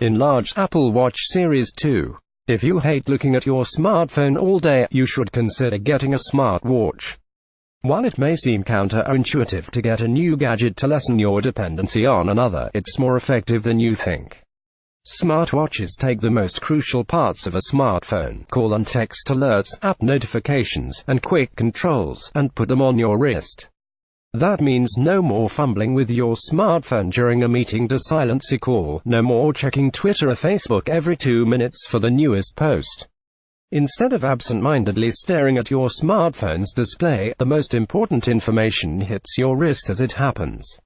Enlarged Apple Watch Series 2. If you hate looking at your smartphone all day, you should consider getting a smartwatch. While it may seem counterintuitive to get a new gadget to lessen your dependency on another, it's more effective than you think. Smartwatches take the most crucial parts of a smartphone, call and text alerts, app notifications, and quick controls, and put them on your wrist. That means no more fumbling with your smartphone during a meeting to silence a call, no more checking Twitter or Facebook every 2 minutes for the newest post. Instead of absent-mindedly staring at your smartphone's display, the most important information hits your wrist as it happens.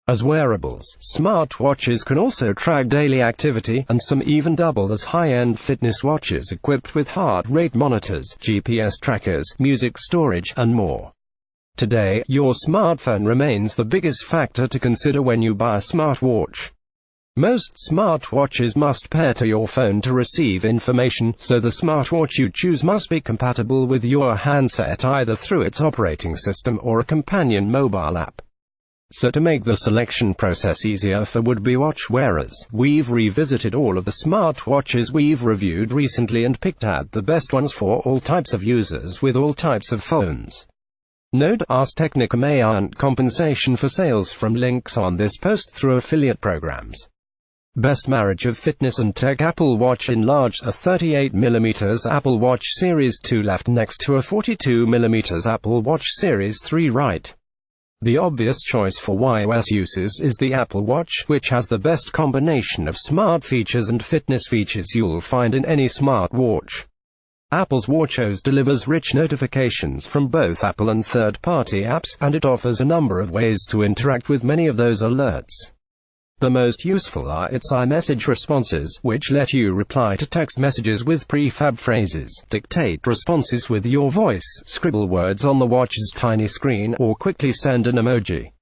As wearables, smartwatches can also track daily activity, and some even double as high-end fitness watches equipped with heart rate monitors, GPS trackers, music storage, and more. Today, your smartphone remains the biggest factor to consider when you buy a smartwatch. Most smartwatches must pair to your phone to receive information, so the smartwatch you choose must be compatible with your handset either through its operating system or a companion mobile app. So to make the selection process easier for would-be watch wearers, we've revisited all of the smartwatches we've reviewed recently and picked out the best ones for all types of users with all types of phones. Note: Ars Technica may earn compensation for sales from links on this post through affiliate programs. Best marriage of fitness and tech. Apple Watch enlarged. A 38mm Apple Watch Series 2 left next to a 42mm Apple Watch Series 3 right. The obvious choice for iOS uses is the Apple Watch, which has the best combination of smart features and fitness features you'll find in any smartwatch. Apple's WatchOS delivers rich notifications from both Apple and third-party apps, and it offers a number of ways to interact with many of those alerts. The most useful are its iMessage responses, which let you reply to text messages with prefab phrases, dictate responses with your voice, scribble words on the watch's tiny screen, or quickly send an emoji.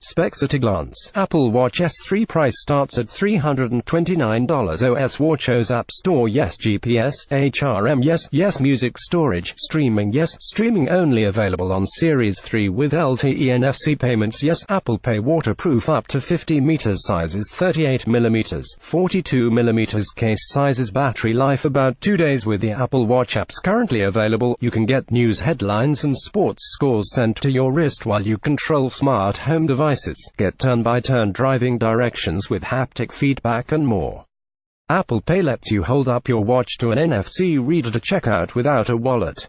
Specs at a glance. Apple Watch S3 price starts at $329. OS WatchOS App Store yes. GPS, HRM yes. Music storage, streaming yes. Streaming only available on Series 3 with LTE NFC payments yes. Apple Pay waterproof up to 50 meters. Sizes 38mm, 42mm. Case sizes. Battery life about 2 days. With the Apple Watch apps currently available, you can get news headlines and sports scores sent to your wrist while you control smart home devices. Get turn-by-turn driving directions with haptic feedback and more. Apple Pay lets you hold up your watch to an NFC reader to check out without a wallet.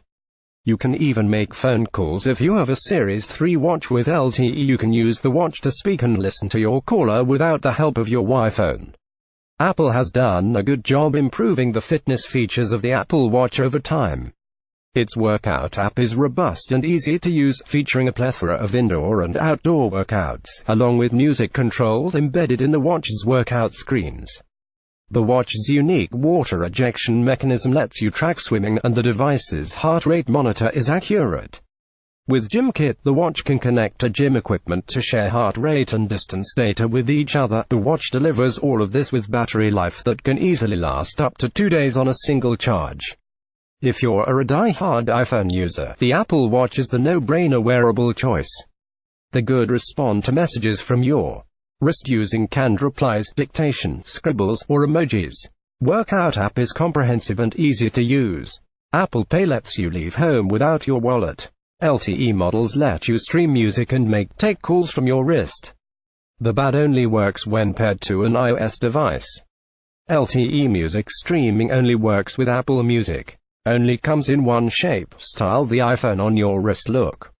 You can even make phone calls. If you have a Series 3 watch with LTE, you can use the watch to speak and listen to your caller without the help of your iPhone. Apple has done a good job improving the fitness features of the Apple Watch over time. Its workout app is robust and easy to use, featuring a plethora of indoor and outdoor workouts, along with music controls embedded in the watch's workout screens. The watch's unique water ejection mechanism lets you track swimming, and the device's heart rate monitor is accurate. With GymKit, the watch can connect to gym equipment to share heart rate and distance data with each other. The watch delivers all of this with battery life that can easily last up to 2 days on a single charge. If you're a die-hard iPhone user, the Apple Watch is the no-brainer wearable choice. The good respond to messages from your wrist using canned replies, dictation, scribbles, or emojis. Workout app is comprehensive and easy to use. Apple Pay lets you leave home without your wallet. LTE models let you stream music and take calls from your wrist. The BAD only works when paired to an iOS device. LTE music streaming only works with Apple Music. Only comes in one shape, style: the iPhone on your wrist look.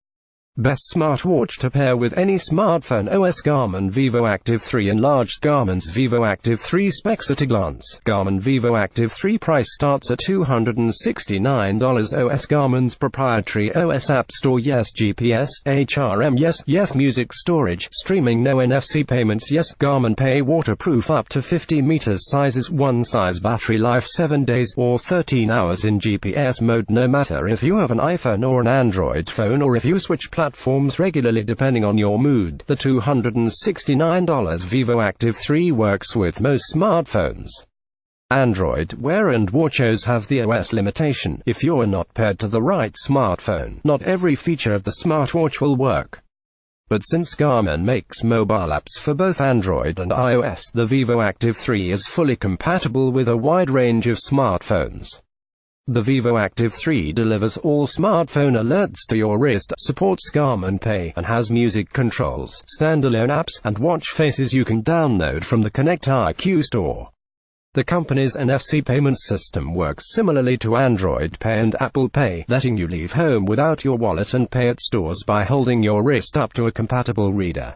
Best smartwatch to pair with any smartphone OS. Garmin VivoActive 3 enlarged. Garmin's VivoActive 3 specs at a glance. Garmin VivoActive 3 price starts at $269. OS. Garmin's proprietary OS App Store yes. GPS, HRM yes. Music storage, streaming no NFC payments yes. Garmin Pay waterproof up to 50 meters. Sizes 1 size. Battery life 7 days or 13 hours in GPS mode. No matter if you have an iPhone or an Android phone, or if you switch platforms regularly depending on your mood, the $269 VivoActive 3 works with most smartphones. Android Wear and WatchOS have the OS limitation. If you're not paired to the right smartphone, not every feature of the smartwatch will work. But since Garmin makes mobile apps for both Android and iOS, the Vivo Active 3 is fully compatible with a wide range of smartphones. The Vivo Active 3 delivers all smartphone alerts to your wrist, supports Garmin Pay, and has music controls, standalone apps, and watch faces you can download from the Connect IQ store. The company's NFC payment system works similarly to Android Pay and Apple Pay, letting you leave home without your wallet and pay at stores by holding your wrist up to a compatible reader.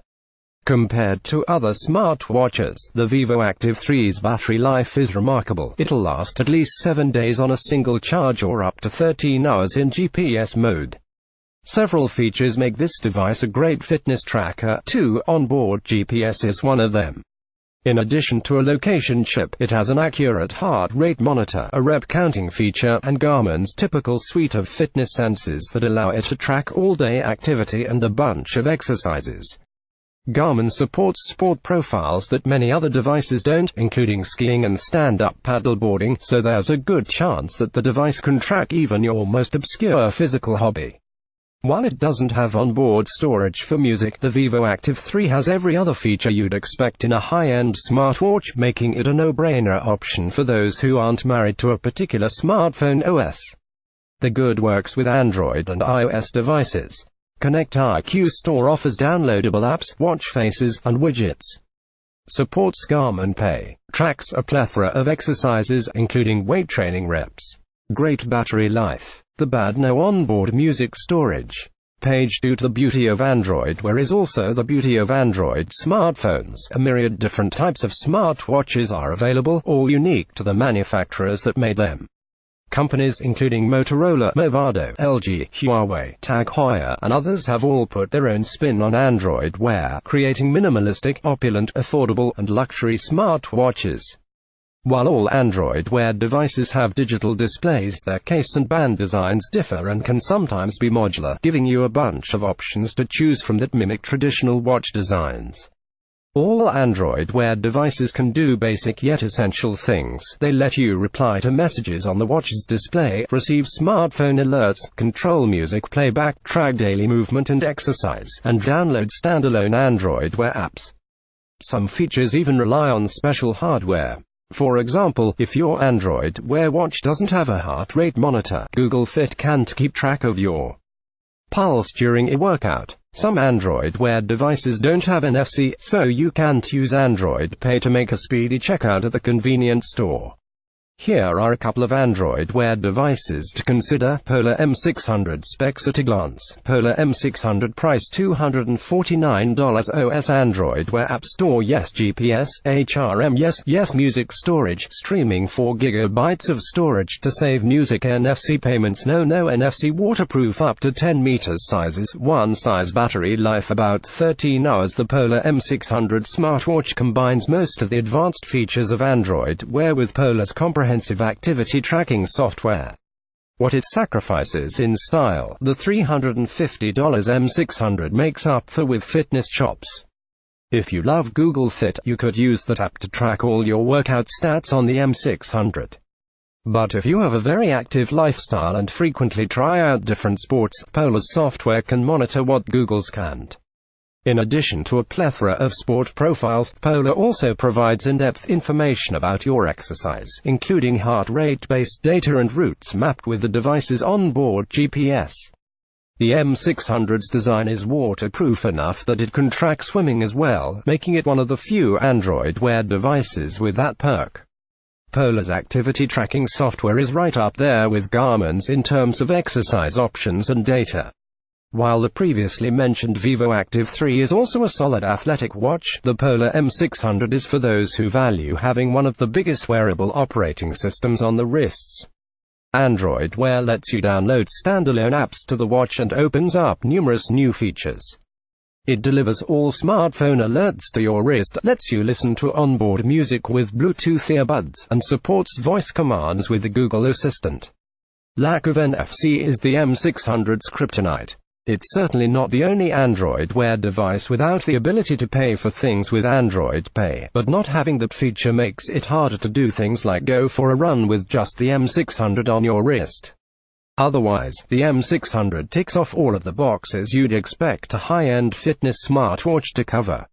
Compared to other smartwatches, the Vivo Active 3's battery life is remarkable. It'll last at least 7 days on a single charge or up to 13 hours in GPS mode. Several features make this device a great fitness tracker, too. Onboard GPS is one of them. In addition to a location chip, it has an accurate heart rate monitor, a rep counting feature, and Garmin's typical suite of fitness sensors that allow it to track all-day activity and a bunch of exercises. Garmin supports sport profiles that many other devices don't, including skiing and stand-up paddleboarding, so there's a good chance that the device can track even your most obscure physical hobby. While it doesn't have onboard storage for music, the Vivo Active 3 has every other feature you'd expect in a high-end smartwatch, making it a no-brainer option for those who aren't married to a particular smartphone OS. The good works with Android and iOS devices. Connect IQ Store offers downloadable apps, watch faces, and widgets. Supports Garmin Pay. Tracks a plethora of exercises, including weight training reps. Great battery life. The bad: no onboard music storage. Page 2. The beauty of Android Wear is also the beauty of Android smartphones. A myriad different types of smartwatches are available, all unique to the manufacturers that made them. Companies including Motorola, Movado, LG, Huawei, Tag Heuer, and others have all put their own spin on Android Wear, creating minimalistic, opulent, affordable, and luxury smartwatches. While all Android Wear devices have digital displays, their case and band designs differ and can sometimes be modular, giving you a bunch of options to choose from that mimic traditional watch designs. All Android Wear devices can do basic yet essential things. They let you reply to messages on the watch's display, receive smartphone alerts, control music playback, track daily movement and exercise, and download standalone Android Wear apps. Some features even rely on special hardware. For example, if your Android Wear watch doesn't have a heart rate monitor, Google Fit can't keep track of your pulse during a workout. Some Android Wear devices don't have NFC, so you can't use Android Pay to make a speedy checkout at the convenience store. Here are a couple of Android Wear devices to consider. Polar M600 specs at a glance. Polar M600 price $249. OS Android Wear App Store yes, GPS, HRM yes, music storage, streaming 4 GB of storage to save music, NFC payments no NFC, waterproof up to 10 meters, sizes 1 size, battery life about 13 hours. The Polar M600 smartwatch combines most of the advanced features of Android Wear with Polar's comprehensive activity tracking software. What it sacrifices in style, the $350 M600 makes up for with fitness chops. If you love Google Fit, you could use that app to track all your workout stats on the M600. But if you have a very active lifestyle and frequently try out different sports, Polar's software can monitor what Google's can't. In addition to a plethora of sport profiles, Polar also provides in-depth information about your exercise, including heart rate-based data and routes mapped with the device's onboard GPS. The M600's design is waterproof enough that it can track swimming as well, making it one of the few Android Wear devices with that perk. Polar's activity tracking software is right up there with Garmin's in terms of exercise options and data. While the previously mentioned Vivo Active 3 is also a solid athletic watch, the Polar M600 is for those who value having one of the biggest wearable operating systems on the wrists. Android Wear lets you download standalone apps to the watch and opens up numerous new features. It delivers all smartphone alerts to your wrist, lets you listen to onboard music with Bluetooth earbuds, and supports voice commands with the Google Assistant. Lack of NFC is the M600's kryptonite. It's certainly not the only Android Wear device without the ability to pay for things with Android Pay, but not having that feature makes it harder to do things like go for a run with just the M600 on your wrist. Otherwise, the M600 ticks off all of the boxes you'd expect a high-end fitness smartwatch to cover.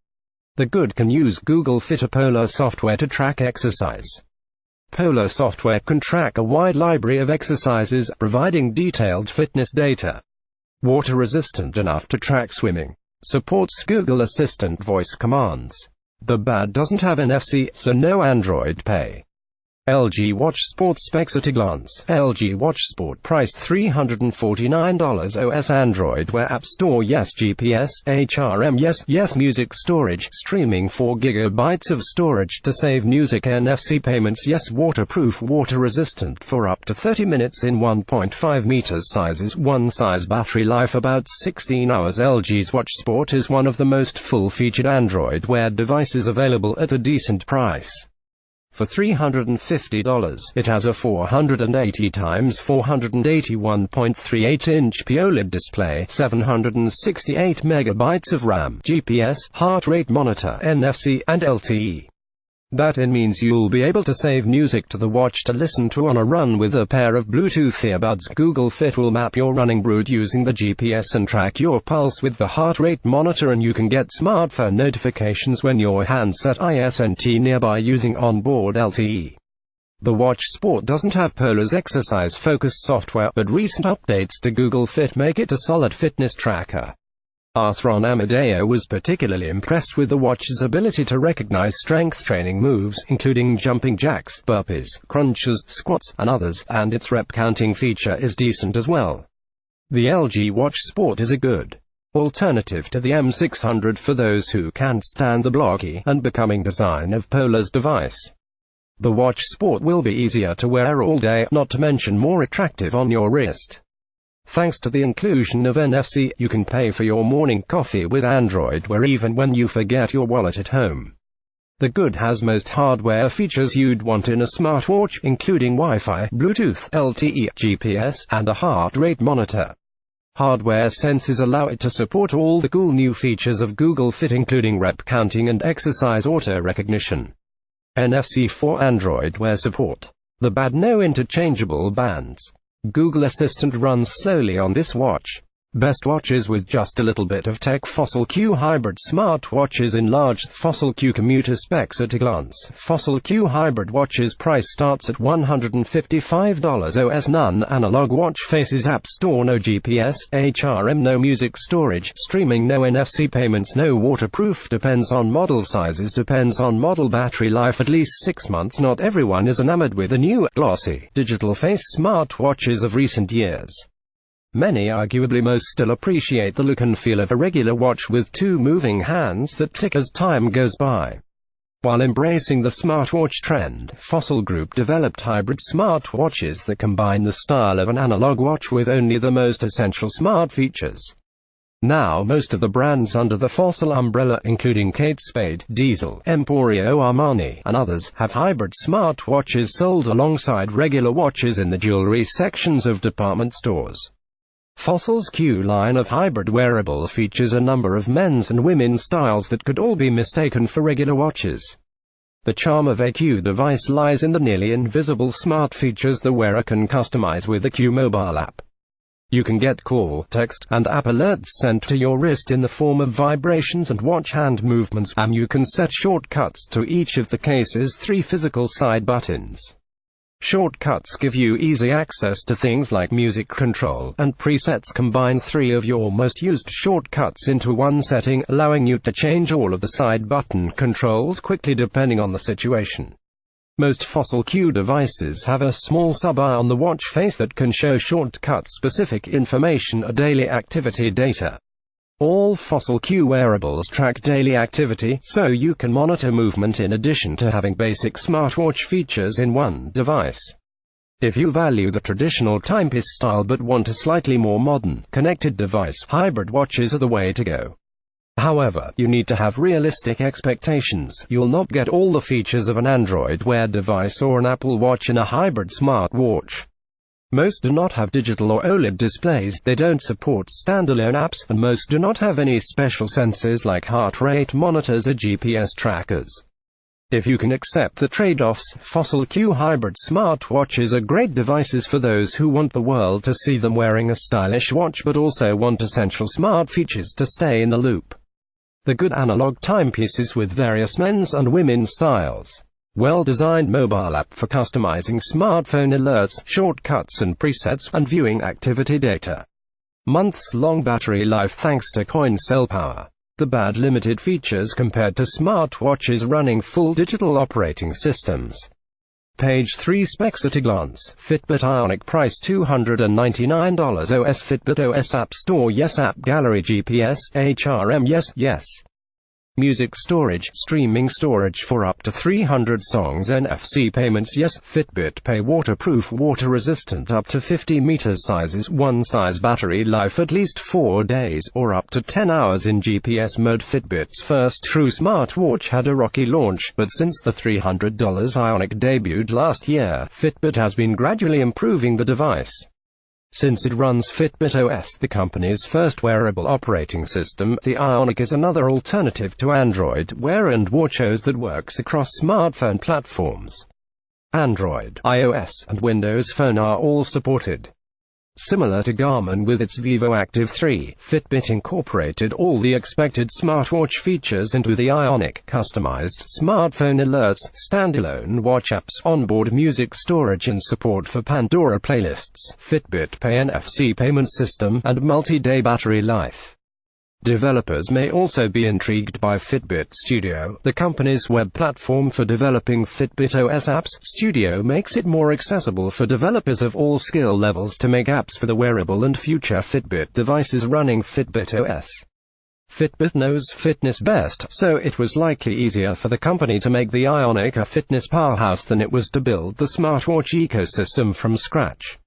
The Good can use Google Fit or Polar software to track exercise. Polar software can track a wide library of exercises, providing detailed fitness data. Water-resistant enough to track swimming. Supports Google Assistant voice commands. The Bad doesn't have NFC, so no Android Pay. LG Watch Sport specs at a glance. LG Watch Sport price $349. OS Android Wear App Store yes, GPS, HRM yes, music storage, streaming 4 GB of storage to save music, NFC payments yes, waterproof, water resistant for up to 30 minutes in 1.5 meters sizes, 1 size, battery life about 16 hours. LG's Watch Sport is one of the most full-featured Android Wear devices available at a decent price. For $350, it has a 480 x 481.38-inch OLED display, 768 MB of RAM, GPS, heart rate monitor, NFC, and LTE. That means you'll be able to save music to the watch to listen to on a run with a pair of Bluetooth earbuds. Google Fit will map your running route using the GPS and track your pulse with the heart rate monitor, and you can get smartphone notifications when your handset isn't nearby using onboard LTE. The Watch Sport doesn't have Polar's exercise-focused software, but recent updates to Google Fit make it a solid fitness tracker. Ron Amadeo was particularly impressed with the watch's ability to recognize strength training moves, including jumping jacks, burpees, crunches, squats, and others, and its rep counting feature is decent as well. The LG Watch Sport is a good alternative to the M600 for those who can't stand the blocky and becoming design of Polar's device. The Watch Sport will be easier to wear all day, not to mention more attractive on your wrist. Thanks to the inclusion of NFC, you can pay for your morning coffee with Android Wear even when you forget your wallet at home. The Good has most hardware features you'd want in a smartwatch, including Wi-Fi, Bluetooth, LTE, GPS, and a heart rate monitor. Hardware senses allow it to support all the cool new features of Google Fit, including rep counting and exercise auto recognition. NFC for Android Wear support. The Bad no interchangeable bands. Google Assistant runs slowly on this watch. Best watches with just a little bit of tech. Fossil Q Hybrid Smartwatches. Enlarged Fossil Q commuter specs at a glance. Fossil Q Hybrid watches price starts at $155. OS none analog watch faces. App Store no GPS, HRM no music storage, streaming no NFC payments no waterproof, depends on model sizes, depends on model, battery life at least 6 months. Not everyone is enamored with the new, glossy, digital face smartwatches of recent years. Many, arguably most, still appreciate the look and feel of a regular watch with 2 moving hands that tick as time goes by. While embracing the smartwatch trend, Fossil Group developed hybrid smartwatches that combine the style of an analog watch with only the most essential smart features. Now most of the brands under the Fossil umbrella, including Kate Spade, Diesel, Emporio Armani, and others, have hybrid smartwatches sold alongside regular watches in the jewelry sections of department stores. Fossil's Q line of hybrid wearables features a number of men's and women's styles that could all be mistaken for regular watches. The charm of a Q device lies in the nearly invisible smart features the wearer can customize with the Q mobile app. You can get call, text, and app alerts sent to your wrist in the form of vibrations and watch hand movements, and you can set shortcuts to each of the case's 3 physical side buttons. Shortcuts give you easy access to things like music control, and presets combine 3 of your most used shortcuts into one setting, allowing you to change all of the side button controls quickly depending on the situation. Most Fossil Q devices have a small sub-eye on the watch face that can show shortcut-specific information or daily activity data. All Fossil Q wearables track daily activity, so you can monitor movement in addition to having basic smartwatch features in one device. If you value the traditional timepiece style but want a slightly more modern, connected device, hybrid watches are the way to go. However, you need to have realistic expectations. You'll not get all the features of an Android Wear device or an Apple Watch in a hybrid smartwatch. Most do not have digital or OLED displays, they don't support standalone apps, and most do not have any special sensors like heart rate monitors or GPS trackers. If you can accept the trade-offs, Fossil Q hybrid smartwatches are great devices for those who want the world to see them wearing a stylish watch but also want essential smart features to stay in the loop. The good analog timepieces with various men's and women's styles. Well-designed mobile app for customizing smartphone alerts, shortcuts and presets, and viewing activity data. Months-long battery life thanks to coin cell power. The bad limited features compared to smartwatches running full digital operating systems. Page 3 specs at a glance. Fitbit Ionic price $299. OS Fitbit OS App Store yes. App Gallery GPS, HRM yes. Music storage, streaming storage for up to 300 songs. NFC payments yes. Fitbit Pay waterproof, water resistant up to 50 meters. Sizes 1 size. Battery life at least 4 days, or up to 10 hours in GPS mode. Fitbit's first true smartwatch had a rocky launch, but since the $300 Ionic debuted last year, Fitbit has been gradually improving the device. Since it runs Fitbit OS, the company's first wearable operating system, the Ionic is another alternative to Android Wear and WatchOS that works across smartphone platforms. Android, iOS, and Windows Phone are all supported. Similar to Garmin with its Vivo Active 3, Fitbit incorporated all the expected smartwatch features into the Ionic: customized smartphone alerts, standalone watch apps, onboard music storage and support for Pandora playlists, Fitbit Pay NFC payment system, and multi-day battery life. Developers may also be intrigued by Fitbit Studio, the company's web platform for developing Fitbit OS apps. Studio makes it more accessible for developers of all skill levels to make apps for the wearable and future Fitbit devices running Fitbit OS. Fitbit knows fitness best, so it was likely easier for the company to make the Ionic a fitness powerhouse than it was to build the smartwatch ecosystem from scratch.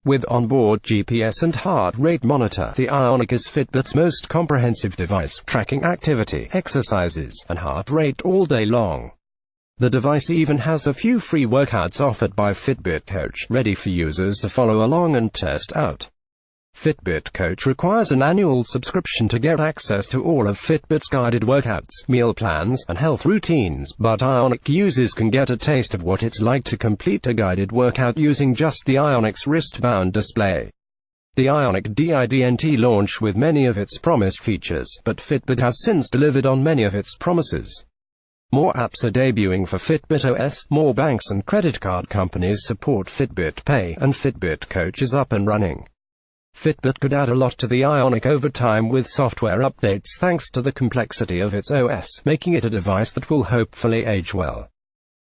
With onboard GPS and heart rate monitor, the Ionic is Fitbit's most comprehensive device, tracking activity, exercises, and heart rate all day long. The device even has a few free workouts offered by Fitbit Coach, ready for users to follow along and test out. Fitbit Coach requires an annual subscription to get access to all of Fitbit's guided workouts, meal plans, and health routines, but Ionic users can get a taste of what it's like to complete a guided workout using just the Ionic's wristband display. The Ionic didn't launch with many of its promised features, but Fitbit has since delivered on many of its promises. More apps are debuting for Fitbit OS, more banks and credit card companies support Fitbit Pay, and Fitbit Coach is up and running. Fitbit could add a lot to the Ionic over time with software updates thanks to the complexity of its OS, making it a device that will hopefully age well.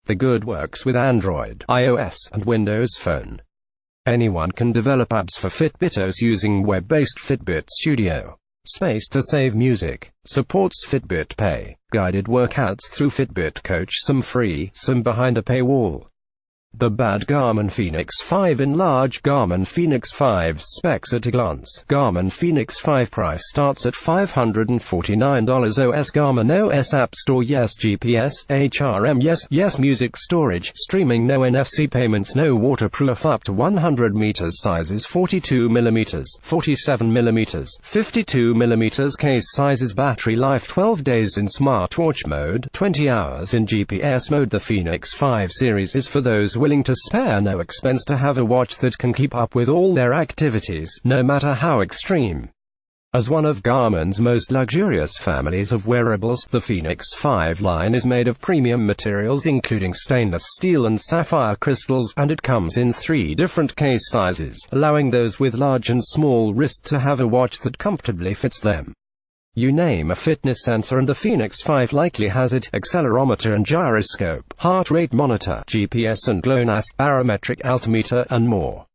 The good works with Android, iOS, and Windows Phone. Anyone can develop apps for Fitbit OS using web-based Fitbit Studio. Space to save music. Supports Fitbit Pay. Guided workouts through Fitbit Coach, some free, some behind a paywall. The bad Garmin Fenix 5 enlarged. Garmin Fenix 5 specs at a glance. Garmin Fenix 5 price starts at $549. OS Garmin OS App Store yes. GPS, HRM yes. Music storage, streaming no. NFC payments no. Waterproof up to 100 meters. Sizes 42mm, 47mm, 52mm. Case sizes. Battery life 12 days in smartwatch mode, 20 hours in GPS mode. The Fenix 5 series is for those willing to spare no expense to have a watch that can keep up with all their activities, no matter how extreme. As one of Garmin's most luxurious families of wearables, the Fenix 5 line is made of premium materials including stainless steel and sapphire crystals, and it comes in 3 different case sizes, allowing those with large and small wrists to have a watch that comfortably fits them. You name a fitness sensor and the Fenix 5 likely has it: accelerometer and gyroscope, heart rate monitor, GPS and GLONASS, barometric altimeter, and more.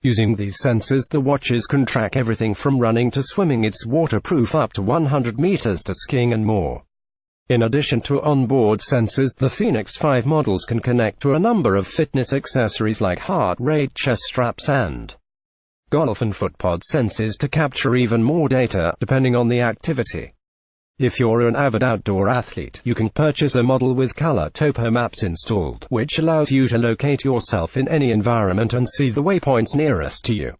Using these sensors, the watches can track everything from running to swimming. It's waterproof up to 100 meters to skiing and more. In addition to onboard sensors, the Fenix 5 models can connect to a number of fitness accessories like heart rate, chest straps, and golf and footpod sensors to capture even more data, depending on the activity. If you're an avid outdoor athlete, you can purchase a model with color topo maps installed, which allows you to locate yourself in any environment and see the waypoints nearest to you.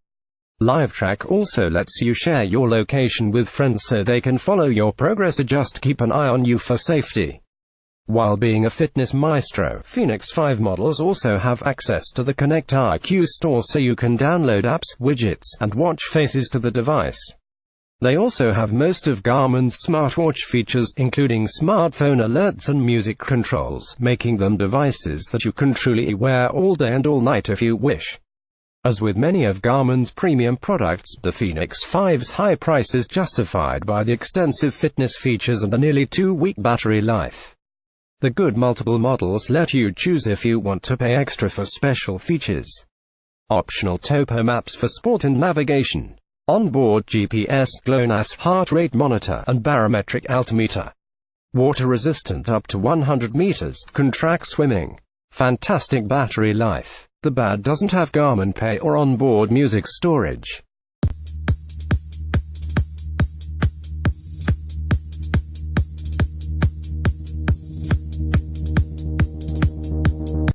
LiveTrack also lets you share your location with friends so they can follow your progress or just keep an eye on you for safety. While being a fitness maestro, Fenix 5 models also have access to the Connect IQ store so you can download apps, widgets, and watch faces to the device. They also have most of Garmin's smartwatch features, including smartphone alerts and music controls, making them devices that you can truly wear all day and all night if you wish. As with many of Garmin's premium products, the Fenix 5's high price is justified by the extensive fitness features and the nearly 2-week battery life. The good multiple models let you choose if you want to pay extra for special features. Optional topo maps for sport and navigation. Onboard GPS, GLONASS heart rate monitor, and barometric altimeter. Water resistant up to 100 meters, can track swimming. Fantastic battery life. The Bad doesn't have Garmin Pay or onboard music storage.